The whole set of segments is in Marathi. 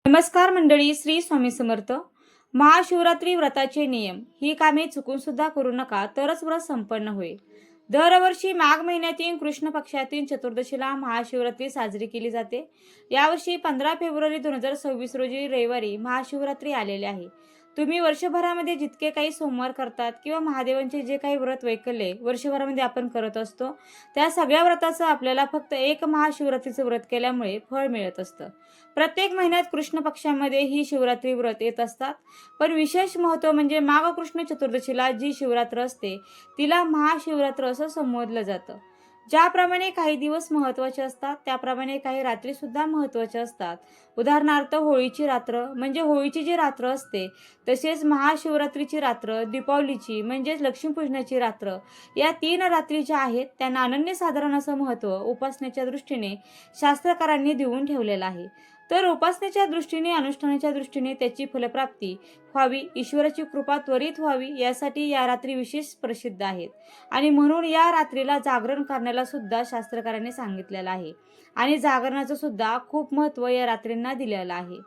नमस्कार मंडळी, श्री स्वामी समर्थ. महाशिवरात्री व्रताचे नियम. ही कामे चुकून सुद्धा करू नका, तरच व्रत संपन्न होईल. दरवर्षी माघ महिन्यातील कृष्ण पक्षातील चतुर्दशीला महाशिवरात्री साजरी केली जाते. यावर्षी 15 फेब्रुवारी 2026 रोजी रविवारी महाशिवरात्री आलेले आहे. तुम्ही वर्षभरामध्ये जितके काही सोमवार करतात किंवा महादेवांचे जे काही व्रत वैकल्ये वर्षभरामध्ये आपण करत असतो, त्या सगळ्या व्रताचं आपल्याला फक्त एक महाशिवरात्रीचं व्रत केल्यामुळे फळ मिळत असतं. प्रत्येक महिन्यात कृष्ण पक्षामध्ये ही शिवरात्री व्रत येत असतात. पण विशेष महत्त्व म्हणजे माघ कृष्ण चतुर्दशीला जी शिवरात्र असते तिला महाशिवरात्र असं संबोधलं जातं. ज्याप्रमाणे काही दिवस महत्त्वाचे असतात, त्याप्रमाणे काही रात्री सुद्धा महत्त्वाच्या असतात. उदाहरणार्थ होळीची रात्र म्हणजे होळीची जी रात्र असते, तसेच महाशिवरात्रीची रात्र, दीपावलीची म्हणजेच लक्ष्मीपूजनाची रात्र, या 3 रात्री ज्या आहेत त्यांना अनन्यसाधारण असं महत्त्व उपासनेच्या दृष्टीने शास्त्रकारांनी देऊन ठेवलेलं आहे. तर उपासनेच्या दृष्टीने, अनुष्ठानाच्या दृष्टीने त्याची फलप्राप्ती व्हावी, ईश्वराची कृपा त्वरित व्हावी, यासाठी या रात्री विशेष प्रसिद्ध आहेत. आणि म्हणून या रात्रीला जागरण करण्याला सुद्धा शास्त्रकारांनी सांगितलेलं आहे. आणि जागरणाचं सुद्धा खूप महत्त्व या रात्रींना दिलेलं आहे.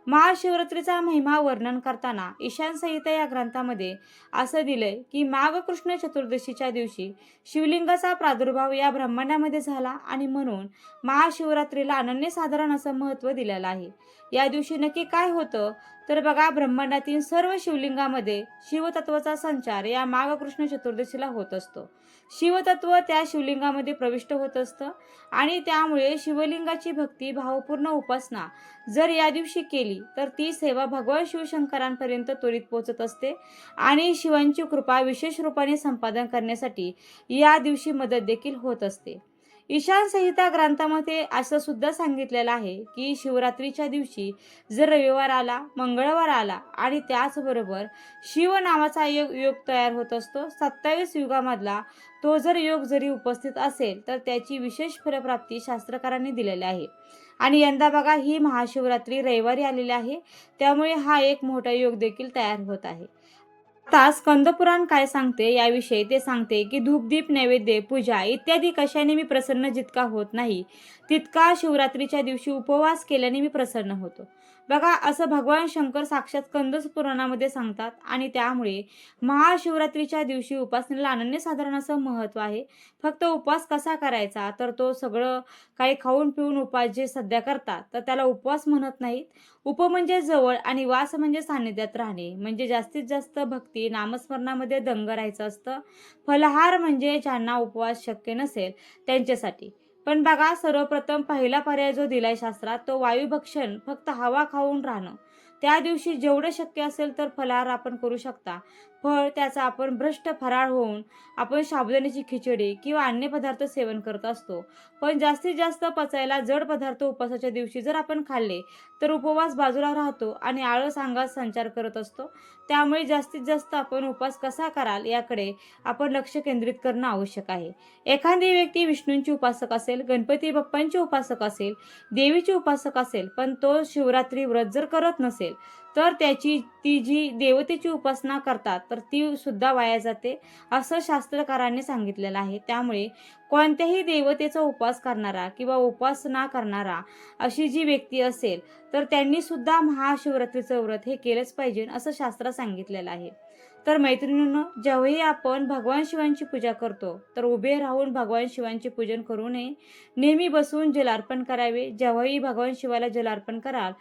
महाशिवरात्रीचा महिमा वर्णन करताना ईशान संहिता या ग्रंथामध्ये असं दिलंय की माघ कृष्ण चतुर्दशीच्या दिवशी शिवलिंगाचा प्रादुर्भाव या ब्रह्मांडामध्ये झाला आणि म्हणून महाशिवरात्रीला अनन्यसाधारण असं महत्त्व दिलेलं आहे. या दिवशी नक्की काय होतं तर बघा, ब्रह्मांडातील सर्व शिवलिंगामध्ये शिवतत्वाचा संचार या माघ कृष्ण चतुर्दशीला होत असतो. शिवतत्व त्या शिवलिंगामध्ये प्रविष्ट होत असतं आणि त्यामुळे शिवलिंगाची भक्ती, भावपूर्ण उपासना जर या दिवशी केली तर ती सेवा भगवान शिवशंकरांपर्यंत त्वरित पोहोचत असते आणि शिवांची कृपा विशेष रूपाने संपादन करण्यासाठी या दिवशी मदत देखील होत असते. ईशान संहिता ग्रंथामध्ये असं सुद्धा सांगितलेलं आहे की शिवरात्रीच्या दिवशी जर रविवार आला, मंगळवार आला आणि त्याचबरोबर शिव नावाचा योग तयार होत असतो, 27 युगामधला तो जर योग जरी उपस्थित असेल तर त्याची विशेष फलप्राप्ती शास्त्रकारांनी दिलेली आहे. आणि यंदा बघा, ही महाशिवरात्री रविवारी आलेली आहे, त्यामुळे हा एक मोठा योग देखील तयार होत आहे. आता स्कंदपुराण काय सांगते याविषयी ते सांगते की धूपदीप नैवेद्य पूजा इत्यादी कशाने मी प्रसन्न जितका होत नाही, तितका शिवरात्रीच्या दिवशी उपवास केल्याने मी प्रसन्न होतो. बघा, असं भगवान शंकर साक्षात स्कंद पुराणामध्ये सांगतात. आणि त्यामुळे महाशिवरात्रीच्या दिवशी उपासनेला अनन्यसाधारण असं महत्त्व आहे. फक्त उपवास कसा करायचा तर तो सगळं काही खाऊन पिऊन उपवास जे सध्या करतात तर त्याला उपवास म्हणत नाहीत. उप म्हणजे जवळ आणि वास म्हणजे सान्निध्यात राहणे, म्हणजे जास्तीत जास्त भक्ती नामस्मरणामध्ये दंग राहायचं असतं. फलाहार म्हणजे ज्यांना उपवास शक्य नसेल त्यांच्यासाठी. पण बघा, सर्वप्रथम पहिला पर्याय जो दिलाय शास्त्रात तो वायुभक्षण, फक्त हवा खाऊन राहणं. त्या दिवशी जेवढं शक्य असेल तर फलाहार आपण करू शकता. फळ त्याचा आपण भ्रष्ट फराळ होऊन आपण साबुदाण्याची खिचडी किंवा अन्य पदार्थ सेवन करत असतो. पण जास्तीत जास्त पचायला जड पदार्थ उपवासाच्या दिवशी जर आपण खाल्ले तर उपवास बाजूला राहतो आणि आळस अंगात संचार करत असतो. त्यामुळे जास्तीत जास्त आपण उपवास कसा कराल याकडे आपण लक्ष केंद्रित करणं आवश्यक आहे. एखादी व्यक्ती विष्णूंची उपासक असेल, गणपती बाप्पांची उपासक असेल, देवीची उपासक असेल, पण तो शिवरात्री व्रत जर करत नसेल तर ती जी देवतेची उपासना करतात तर ती सुद्धा वाया जाते, असं शास्त्रकारांनी सांगितलेलं आहे. त्यामुळे कोणत्याही देवतेचा उपवास करणारा किंवा उपासना करणारा अशी जी व्यक्ती असेल तर त्यांनी सुद्धा महाशिवरात्रीचं व्रत हे केलंच पाहिजे, असं शास्त्रात सांगितलेलं आहे. तर मैत्रिणींनो, जेव्हाही आपण भगवान शिवांची पूजा करतो तर उभे राहून भगवान शिवांचे पूजन करू नये. नेहमी बसून जल अर्पण करावे. जेव्हाही भगवान शिवाला जल अर्पण कराल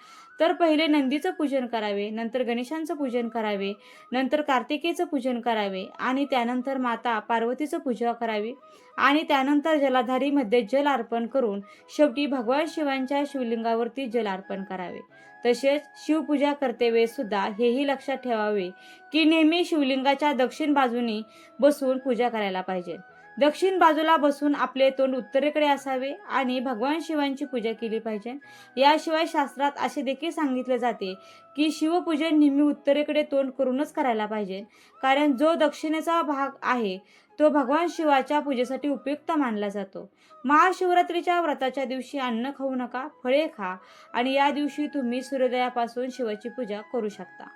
तर पहिले नंदीचं पूजन करावे, नंतर गणेशांचं पूजन करावे, नंतर कार्तिकेयचं पूजन करावे आणि त्यानंतर माता पार्वतीचं पूजा करावी आणि त्यानंतर जलाधारीमध्ये जल अर्पण करून शेवटी भगवान शिवांच्या शिवलिंगावरती जल अर्पण करावे. तसेच शिवपूजा करते वेळेस सुद्धा हेही लक्षात ठेवावे की नेहमी शिवलिंगाच्या दक्षिण बाजूनी बसून पूजा करायला पाहिजे. दक्षिण बाजूला बसून आपले तोंड उत्तरेकडे असावे आणि भगवान शिवांची पूजा केली पाहिजे. याशिवाय शास्त्रात असे देखील सांगितले जाते की शिवपूजन नेहमी उत्तरेकडे तोंड करूनच करायला पाहिजे, कारण जो दक्षिणेचा भाग आहे तो भगवान शिवाच्या पूजेसाठी उपयुक्त मानला जातो. महाशिवरात्रीच्या व्रताच्या दिवशी अन्न खाऊ नका, फळे खा आणि या दिवशी तुम्ही सूर्योदयापासून शिवाची पूजा करू शकता.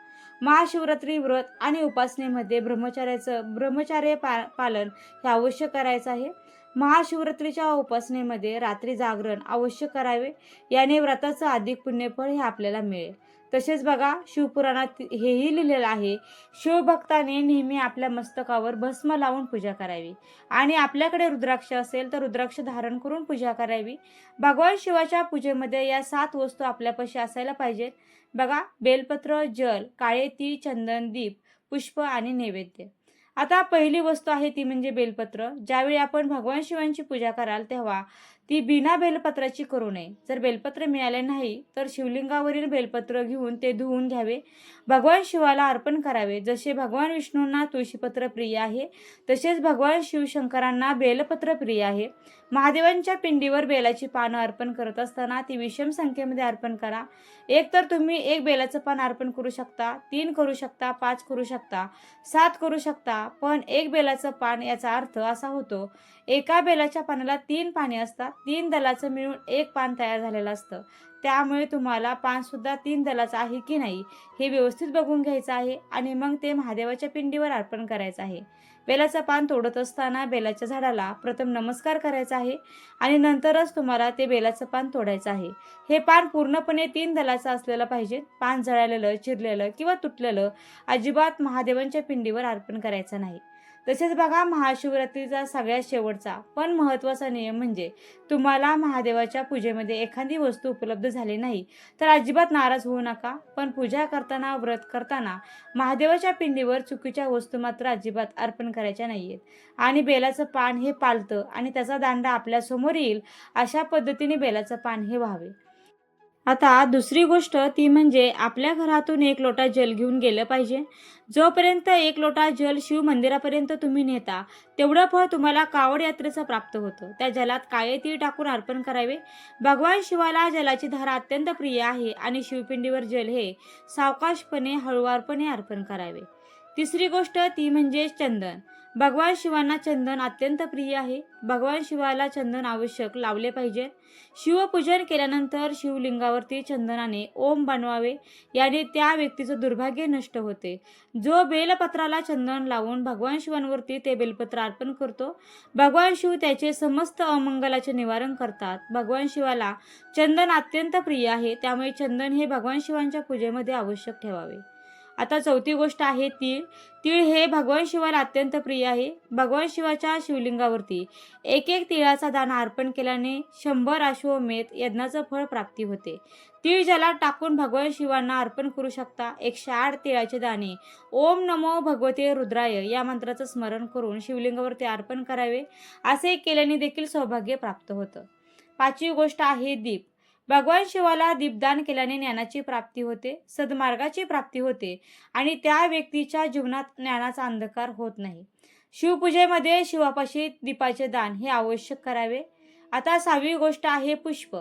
महाशिवरात्री व्रत आणि उपासनेमध्ये ब्रह्मचर्य पालन हे अवश्य करायचं आहे. महाशिवरात्रीच्या उपासनेमध्ये रात्री जागरण अवश्य करावे. याने व्रताचं अधिक पुण्यफळ हे आपल्याला मिळेल. तसेच बघा, शिवपुराणात हेही लिहिलेलं आहे, शिवभक्ताने नेहमी आपल्या मस्तकावर भस्म लावून पूजा करावी आणि आपल्याकडे रुद्राक्ष असेल तर रुद्राक्ष धारण करून पूजा करावी. भगवान शिवाच्या पूजेमध्ये या 7 वस्तू आपल्यापाशी असायला पाहिजेत. बघा, बेलपत्र, जल, काळे तीळ, चंदन, दीप, पुष्प आणि नैवेद्य. आता पहिली वस्तू आहे ती म्हणजे बेलपत्र. ज्यावेळी आपण भगवान शिवांची पूजा कराल तेव्हा ती बिना बेलपत्राची करू नये. जर बेलपत्र मिळाले नाही तर शिवलिंगावरील बेलपत्र घेऊन ते धुवून घ्यावे, भगवान शिवाला अर्पण करावे. जसे भगवान विष्णूंना तुळशीपत्र प्रिय आहे तसेच भगवान शिवशंकरांना बेलपत्र प्रिय आहे. महादेवांच्या पिंडीवर बेलाची पानं अर्पण करत असताना ती विषम संख्येमध्ये अर्पण करा. एक तर तुम्ही 1 बेलाचं पान अर्पण करू शकता, 3 करू शकता, 5 करू शकता, 7 करू शकता. पण 1 बेलाचं पान याचा अर्थ असा होतो, एका बेलाच्या पानाला 3 पाने असतात. 3 दलाचं मिळून 1 पान तयार झालेलं असतं. त्यामुळे तुम्हाला पान सुद्धा 3 दलाचं आहे की नाही हे व्यवस्थित बघून घ्यायचं आहे आणि मग ते महादेवाच्या पिंडीवर अर्पण करायचं आहे. बेलाचं पान तोडत असताना बेलाच्या झाडाला प्रथम नमस्कार करायचा आहे आणि नंतरच तुम्हाला ते बेलाचं पान तोडायचं आहे. हे पान पूर्णपणे 3 दलाचं असलेलं पाहिजे. पान जळालेलं, चिरलेलं किंवा तुटलेलं अजिबात महादेवांच्या पिंडीवर अर्पण करायचं नाही. तसेच बघा, महाशिवरात्रीचा सगळ्यात शेवटचा पण महत्त्वाचा नियम म्हणजे तुम्हाला महादेवाच्या पूजेमध्ये एखादी वस्तू उपलब्ध झाली नाही तर अजिबात नाराज होऊ नका. पण पूजा करताना, व्रत करताना महादेवाच्या पिंडीवर चुकीच्या वस्तू मात्र अजिबात अर्पण करायच्या नाहीयेत. आणि बेलाचं पान हे पालतं आणि त्याचा दांडा आपल्यासमोर येईल अशा पद्धतीने बेलाचं पान हे व्हावे. आता दुसरी गोष्ट ती म्हणजे आपल्या घरातून 1 लोटा जल घेऊन गेलं पाहिजे. जोपर्यंत 1 लोटा जल शिव मंदिरापर्यंत तुम्ही नेता तेवढं फळ तुम्हाला कावड यात्रेचं प्राप्त होतं. त्या जलात काळे तीळ टाकून अर्पण करावे. भगवान शिवाला जलाची धारा अत्यंत प्रिय आहे आणि शिवपिंडीवर जल हे सावकाशपणे, हळुवारपणे अर्पण करावे. तिसरी गोष्ट ती म्हणजे चंदन. भगवान शिवांना चंदन अत्यंत प्रिय आहे. भगवान शिवाला चंदन आवश्यक लावले पाहिजे. शिवपूजन केल्यानंतर शिवलिंगावरती चंदनाने ओम बनवावे. याने त्या व्यक्तीचं दुर्भाग्य नष्ट होते. जो बेलपत्राला चंदन लावून भगवान शिवांवरती ते बेलपत्र अर्पण करतो, भगवान शिव त्याचे समस्त अमंगलाचे निवारण करतात. भगवान शिवाला चंदन अत्यंत प्रिय आहे, त्यामुळे चंदन हे भगवान शिवांच्या पूजेमध्ये आवश्यक ठेवावे. आता चौथी गोष्ट आहे तीळ. तीळ हे भगवान शिवाला अत्यंत प्रिय आहे. भगवान शिवाच्या शिवलिंगावरती 1 तिळाचा दाणा अर्पण केल्याने 100 अश्वमेध यज्ञाचं फळ प्राप्ती होते. तीळ जलात टाकून भगवान शिवांना अर्पण करू शकता. 108 तिळाचे दाणे ओम नमो भगवते रुद्राय या मंत्राचं स्मरण करून शिवलिंगावरती अर्पण करावे. असे केल्याने देखील सौभाग्य प्राप्त होतं. 5वी गोष्ट आहे दीप. भगवान शिवाला दीपदान केल्याने ज्ञानाची प्राप्ती होते, सद्मार्गाची प्राप्ती होते आणि त्या व्यक्तीच्या जीवनात ज्ञानाचा अंधकार होत नाही. शिवपूजेमध्ये शिवापाशी दीपाचे दान हे आवश्यक करावे. आता 6वी गोष्ट आहे पुष्प.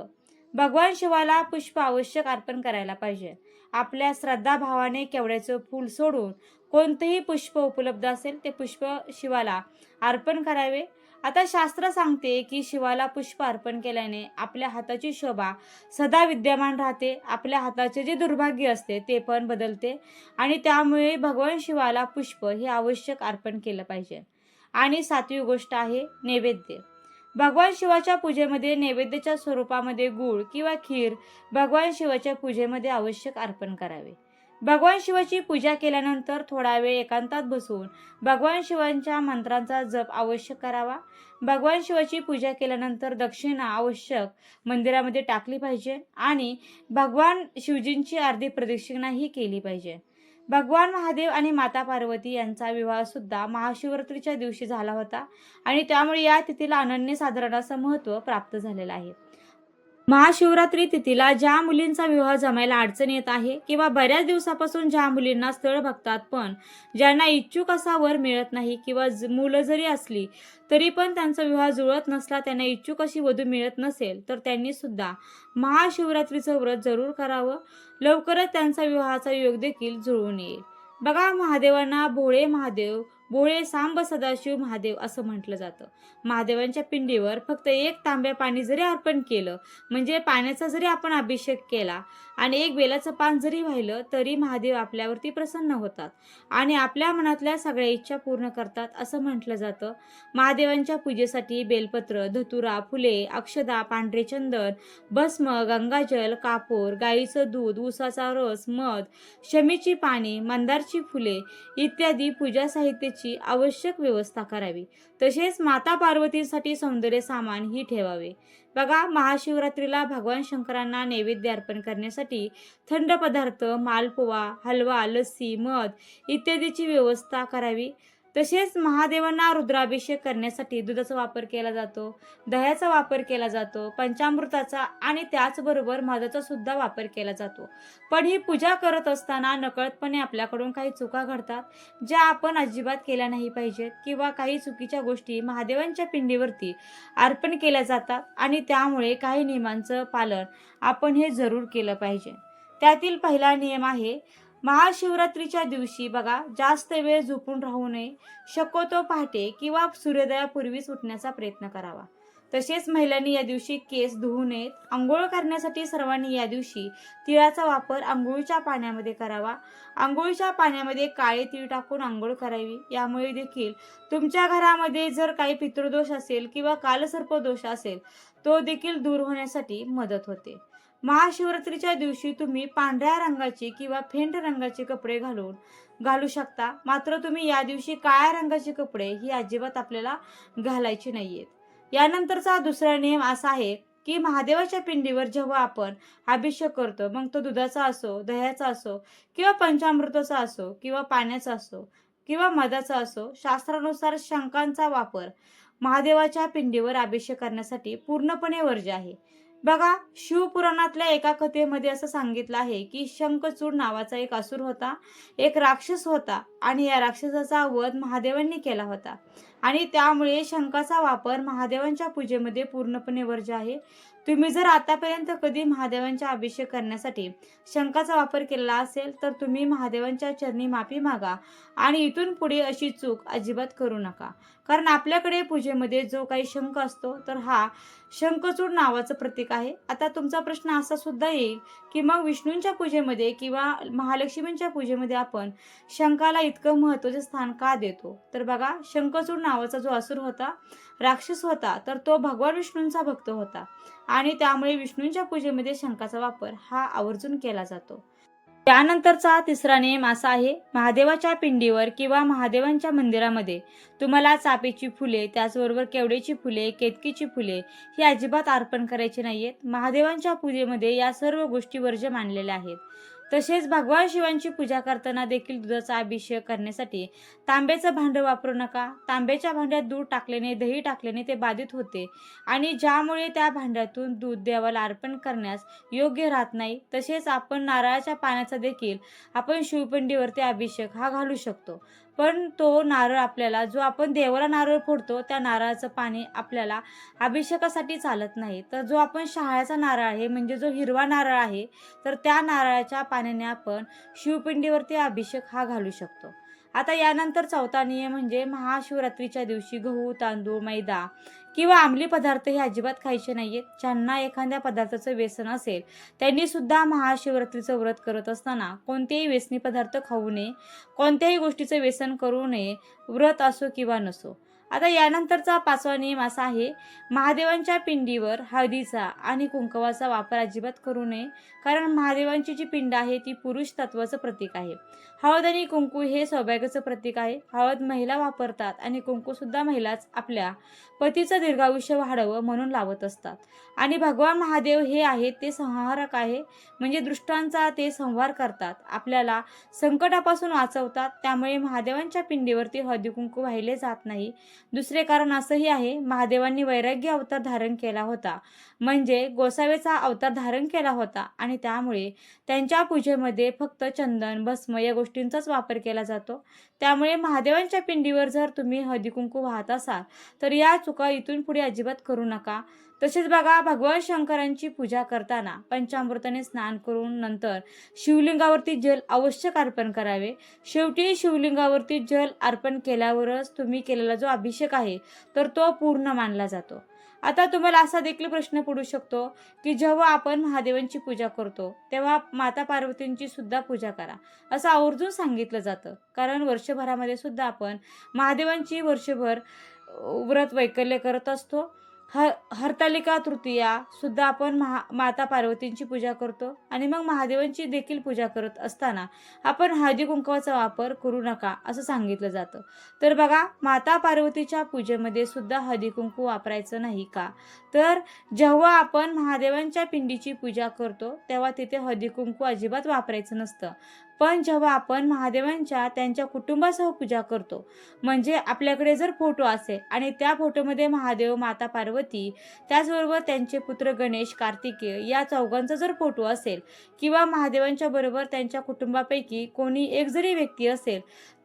भगवान शिवाला पुष्प आवश्यक अर्पण करायला पाहिजे. आपल्या श्रद्धाभावाने केवड्याचं फूल सोडून कोणतेही पुष्प उपलब्ध असेल ते पुष्प शिवाला अर्पण करावे. आता शास्त्र सांगते की शिवाला पुष्प अर्पण केल्याने आपल्या हाताची शोभा सदा विद्यमान राहते. आपल्या हाताचे जे दुर्भाग्य असते ते पण बदलते आणि त्यामुळे भगवान शिवाला पुष्प हे आवश्यक अर्पण केलं पाहिजे. आणि 7वी गोष्ट आहे नैवेद्य. भगवान शिवाच्या पूजेमध्ये नैवेद्याच्या स्वरूपामध्ये गूळ किंवा खीर भगवान शिवाच्या पूजेमध्ये आवश्यक अर्पण करावे. भगवान शिवाची पूजा केल्यानंतर थोडा वेळ एकांतात बसून भगवान शिवांच्या मंत्रांचा जप आवश्यक करावा. भगवान शिवाची पूजा केल्यानंतर दक्षिणा आवश्यक मंदिरामध्ये टाकली पाहिजे आणि भगवान शिवजींची अर्धी प्रदक्षिणाही केली पाहिजे. भगवान महादेव आणि माता पार्वती यांचा विवाह सुद्धा महाशिवरात्रीच्या दिवशी झाला होता आणि त्यामुळे या तिथीला अनन्यसाधारण असं महत्त्व प्राप्त झालेलं आहे. महाशिवरात्री तिथीला ज्या मुलींचा विवाह जमायला अडचण येत आहे किंवा बऱ्याच दिवसापासून ज्या मुलींना स्थळ बघतात पण ज्यांना इच्छुक असा वर मिळत नाही किंवा मुलं जरी असली तरी पण त्यांचा विवाह जुळत नसला, त्यांना इच्छुक अशी वधू मिळत नसेल तर त्यांनी सुद्धा महाशिवरात्रीचं व्रत जरूर करावं. लवकरच त्यांचा विवाहाचा योग देखील जुळून येईल. बघा, महादेवांना भोळे महादेव, भोळे सांब सदाशिव महादेव असं म्हटलं जातं. महादेवांच्या पिंडीवर फक्त 1 तांब्या पाणी जरी अर्पण केलं, म्हणजे पाण्याचा जरी आपण अभिषेक केला आणि 1 बेलाचं पान जरी वाहिलं, तरी महादेव आपल्यावरती प्रसन्न होतात आणि आपल्या मनातल्या सगळ्या इच्छा पूर्ण करतात असं म्हटलं जातं. महादेवांच्या पूजेसाठी बेलपत्र, धतुरा, फुले, अक्षदा, पांढरे चंदन, भस्म, गंगाजल, कापूर, गाईचं दूध, उसाचा रस, मध, शमीची पाने, मंदारची फुले इत्यादी पूजा साहित्याची आवश्यक व्यवस्था करावी. तसेच माता पार्वतीसाठी सौंदर्य सामान ही ठेवावे. बघा, महाशिवरात्रीला भगवान शंकरांना नैवेद्य अर्पण करण्यासाठी थंड पदार्थ, मालपुवा, हलवा, लस्सी, मध इत्यादीची व्यवस्था करावी. तसेच महादेवांना रुद्राभिषेक करण्यासाठी दुधाचा वापर केला जातो, दह्याचा वापर केला जातो, पंचामृताचा आणि त्याचबरोबर मधाचा सुद्धा वापर केला जातो. पण ही पूजा करत असताना नकळतपणे आपल्याकडून काही चुका घडतात, ज्या आपण अजिबात केल्या नाही पाहिजेत किंवा काही चुकीच्या गोष्टी महादेवांच्या पिंडीवरती अर्पण केल्या जातात आणि त्यामुळे काही नियमांचं पालन आपण हे जरूर केलं पाहिजे. त्यातील पहिला नियम आहे, महाशिवरात्रीच्या दिवशी बघा जास्त वेळ झोपून राहू नये. शक्यतो पहाटे किंवा सूर्योदयापूर्वीच उठण्याचा प्रयत्न करावा. तसेच महिलांनी या दिवशी केस धुवू नयेत. आंघोळ करण्यासाठी सर्वांनी या दिवशी तिळाचा वापर आंघोळीच्या पाण्यामध्ये करावा. आंघोळीच्या पाण्यामध्ये काळे तीळ टाकून आंघोळ करावी. यामुळे देखील तुमच्या घरामध्ये जर काही पितृदोष असेल किंवा कालसर्पदोष असेल, तो देखील दूर होण्यासाठी मदत होते. महाशिवरात्रीच्या दिवशी तुम्ही पांढऱ्या रंगाचे किंवा फेंट रंगाचे कपडे घालू शकता. मात्र तुम्ही या दिवशी काळ्या रंगाचे कपडे ही अजिबात आपल्याला घालायचे नाहीयेत. यानंतरचा दुसरा नियम असा आहे की महादेवाच्या पिंडीवर जेव्हा आपण अभिषेक करतो, मग तो दुधाचा असो, दह्याचा असो किंवा पंचामृताचा असो किंवा पाण्याचा असो किंवा मधाचा असो, शास्त्रानुसार शंखांचा वापर महादेवाच्या पिंडीवर अभिषेक करण्यासाठी पूर्णपणे वर्ज्य आहे. बघा, शिवपुराणातल्या एका कथेमध्ये असं सांगितलं आहे की शंखचूड नावाचा एक असुर होता, एक राक्षस होता आणि या राक्षसाचा वध महादेवांनी केला होता आणि त्यामुळे शंखाचा वापर महादेवांच्या पूजेमध्ये पूर्णपणे वर्ज्य आहे. तुम्ही जर आतापर्यंत कधी महादेवांचा अभिषेक करण्यासाठी शंखाचा वापर केला असेल, तर तुम्ही महादेवांच्या चरणी माफी मागा आणि इथून पुढे अशी चूक अजिबात करू नका. कारण आपल्याकडे पूजेमध्ये जो काही शंख असतो, तर हा शंखचूड नावाचं प्रतीक आहे. आता तुमचा प्रश्न असा सुद्धा येईल की मग विष्णूंच्या पूजेमध्ये किंवा महालक्ष्मींच्या पूजेमध्ये आपण शंखाला इतकं महत्त्वाचे स्थान का देतो? तर बघा, शंखचूड नावाचा जो असुर होता, राक्षस होता, तर तो भगवान विष्णूंचा भक्त होता आणि त्यामुळे विष्णूंच्या पूजेमध्ये शंखाचा वापर हा आवर्जून केला जातो. त्यानंतरचा तिसरा नियम असा आहे, महादेवाच्या पिंडीवर किंवा महादेवांच्या मंदिरामध्ये तुम्हाला चाफेची फुले, त्याचबरोबर केवड्याची फुले, केतकीची फुले ही अजिबात अर्पण करायची नाहीयेत. महादेवांच्या पूजेमध्ये या सर्व गोष्टी वर्ज्य मानलेल्या आहेत. तसेच भगवान शिवांची पूजा करताना देखील दुधाचा अभिषेक करण्यासाठी तांब्याचं भांडं वापरू नका. तांब्याच्या भांड्यात दूध टाकल्याने, दही टाकल्याने ते बाधित होते आणि ज्यामुळे त्या भांड्यातून दूध देवाला अर्पण करण्यास योग्य राहत नाही. तसेच आपण नारळाच्या पाण्याचा देखील आपण शिवपिंडीवरती अभिषेक हा घालू शकतो, पण तो नारळ आपल्याला, जो आपण देवाला नारळ फोडतो, त्या नारळाचं पाणी आपल्याला अभिषेकासाठी चालत नाही. तर जो आपण शहाळ्याचा नारळ आहे, म्हणजे जो हिरवा नारळ आहे, तर त्या नारळाच्या पाण्याने आपण शिवपिंडीवरती अभिषेक हा घालू शकतो. आता यानंतर चौथा नियम म्हणजे महाशिवरात्रीच्या दिवशी गहू, तांदूळ, मैदा किंवा अंमली पदार्थ हे अजिबात खायचे नाहीयेत. ज्यांना एखाद्या पदार्थाचं व्यसन असेल, त्यांनी सुद्धा महाशिवरात्रीचं व्रत करत असताना कोणतेही व्यसनी पदार्थ खाऊ नये, कोणत्याही गोष्टीचं व्यसन करू नये, व्रत असो किंवा नसो. आता यानंतरचा पाचवा नियम असा आहे, महादेवांच्या पिंडीवर हळदीचा आणि कुंकवाचा वापर अजिबात करू नये. कारण महादेवांची जी पिंड आहे ती पुरुष तत्वाचं प्रतीक आहे. हळद आणि कुंकू हे सौभाग्याचं प्रतीक आहे. हळद महिला वापरतात आणि कुंकू सुद्धा महिलाच आपल्या पतीचं दीर्घायुष्य वाढावं म्हणून लावत असतात. आणि भगवान महादेव हे आहेत ते संहारक आहे, म्हणजे दुष्टांचा ते संहार करतात, आपल्याला संकटापासून वाचवतात. त्यामुळे महादेवांच्या पिंडीवरती हळदी कुंकू वाहिले जात नाही. दुसरे कारण असंही आहे, महादेवांनी वैराग्य अवतार धारण केला होता, म्हणजे गोसावेचा अवतार धारण केला होता आणि त्यामुळे त्यांच्या पूजेमध्ये फक्त चंदन, भस्म या गोष्टींचाच वापर केला जातो. त्यामुळे महादेवांच्या पिंडीवर जर तुम्ही हळदी कुंकू वाहत असाल, तर या चुका इथून पुढे अजिबात करू नका. तसेच बघा, भगवान शंकरांची पूजा करताना पंचामृताने स्नान करून नंतर शिवलिंगावरती जल आवश्यक अर्पण करावे. शेवटी शिवलिंगावरती जल अर्पण केल्यावरच तुम्ही केलेला जो अभिषेक आहे तर तो पूर्ण मानला जातो. आता तुम्हाला असा देखील प्रश्न पडू शकतो की जेव्हा आपण महादेवांची पूजा करतो तेव्हा माता पार्वतींची सुद्धा पूजा करा असं आवर्जून सांगितलं जातं. कारण वर्षभरामध्ये सुद्धा आपण महादेवांची वर्षभर व्रत वैकल्य करत असतो. हरतालिका तृतीया सुद्धा आपण माता पार्वतींची पूजा करतो आणि मग महादेवांची देखील पूजा करत असताना आपण हळदी कुंकवाचा वापर करू नका असं सांगितलं जातं. तर बघा, माता पार्वतीच्या पूजेमध्ये सुद्धा हळदी कुंकू वापरायचं नाही का? तर जेव्हा आपण महादेवांच्या पिंडीची पूजा करतो तेव्हा तिथे हळदी कुंकू अजिबात वापरायचं नसतं. पण जेव्हा आपण महादेवांच्या त्यांच्या कुटुंबासह पूजा करतो, म्हणजे आपल्याकडे जर फोटो असेल आणि त्या फोटोमध्ये महादेव, माता पार्वती, त्याचबरोबर त्यांचे पुत्र गणेश, कार्तिकेय या चौघांचा जर फोटो असेल किंवा महादेवांच्या बरोबर त्यांच्या कुटुंबापैकी कोणी एक जरी व्यक्ती असेल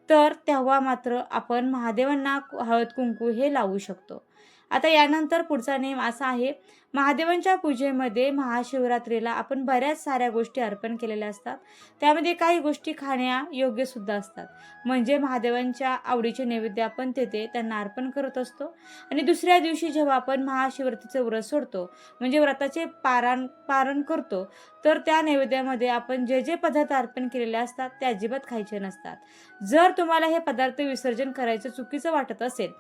तर तेव्हा मात्र आपण महादेवांना हळद कुंकू हे लावू शकतो. आता यानंतर पुढचा नियम असा आहे, महादेवांच्या पूजेमध्ये महाशिवरात्रीला आपण बऱ्याच साऱ्या गोष्टी अर्पण केलेल्या असतात. त्यामध्ये काही गोष्टी खाण्यायोग्य सुद्धा असतात. म्हणजे महादेवांच्या आवडीचे नैवेद्य आपण तेथे त्यांना अर्पण करत असतो. आणि दुसऱ्या दिवशी जेव्हा आपण महाशिवरात्रीचं व्रत सोडतो, म्हणजे व्रताचे पारण करतो, तर त्या नैवेद्यामध्ये आपण जे जे पदार्थ अर्पण केलेले असतात ते अजिबात खायचे नसतात. जर तुम्हाला हे पदार्थ विसर्जन करायचं चुकीचं वाटत असेल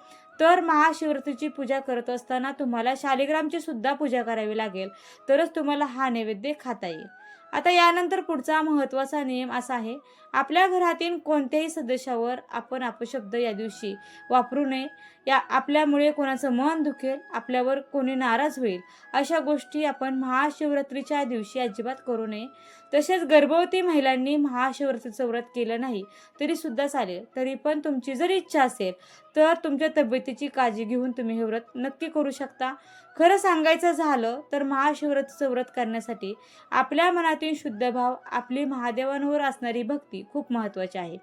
तर महाशिवरात्रीची पूजा करत असताना तुम्हाला शालिग्रामची सुद्धा पूजा करावी लागेल, तरच तुम्हाला हा नैवेद्य खाता येईल. आता यानंतर पुढचा महत्त्वाचा नियम असा आहे, आपल्या घरातील कोणत्याही सदस्यावर आपण अपशब्द या दिवशी वापरू नये. आपल्यामुळे कोणाचं मन दुखेल, आपल्यावर कोणी नाराज होईल, अशा गोष्टी आपण महाशिवरात्रीच्या दिवशी अजिबात करू नये. तसेच गर्भवती महिलांनी महाशिवरात्रीचं व्रत केलं नाही तरी सुद्धा चालेल. तरी पण तुमची जर इच्छा असेल तर तुमच्या तब्येतीची काळजी घेऊन तुम्ही हे व्रत नक्की करू शकता. खरं सांगायचं झालं तर महाशिवरात्रीचं व्रत करण्यासाठी आपल्या मनातील शुद्ध भाव, आपली महादेवांवर असणारी भक्ती खूप महत्त्वाची आहे.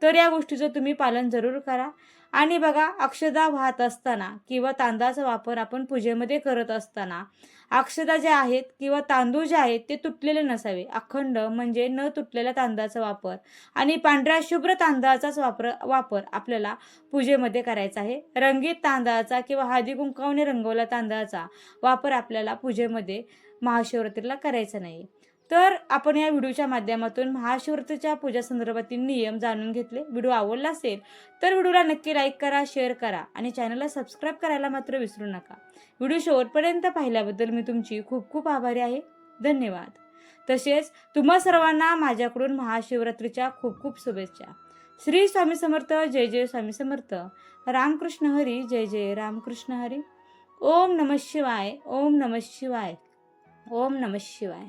तर या गोष्टीचं तुम्ही पालन जरूर करा. आणि बघा, अक्षदा वाहत असताना किंवा तांदळाचा वापर आपण पूजेमध्ये करत असताना अक्षदा ज्या आहेत किंवा तांदूळ जे आहेत ते तुटलेले नसावे. अखंड म्हणजे न तुटलेल्या तांदळाचा वापर आणि पांढऱ्या शुभ्र तांदळाचाच वापर आपल्याला पूजेमध्ये करायचा आहे. रंगीत तांदळाचा किंवा हळदी कुंकवाने रंगवलेल्या तांदळाचा वापर आपल्याला पूजेमध्ये महाशिवरात्रीला करायचा नाही. तर आपण या व्हिडिओच्या माध्यमातून महाशिवरात्रीच्या पूजा संदर्भातील नियम जाणून घेतले. व्हिडिओ आवडला असेल तर व्हिडिओला नक्की लाईक करा, शेअर करा आणि चॅनलला सबस्क्राईब करायला मात्र विसरू नका. व्हिडिओ शेवटपर्यंत पाहिल्याबद्दल मी तुमची खूप खूप आभारी आहे. धन्यवाद. तसेच तुम्हा सर्वांना माझ्याकडून महाशिवरात्रीच्या खूप खूप शुभेच्छा. श्री स्वामी समर्थ. जय जय स्वामी समर्थ. रामकृष्ण हरी. जय जय रामकृष्ण हरी. ओम नमः शिवाय. ओम नमः शिवाय. ओम नमः शिवाय.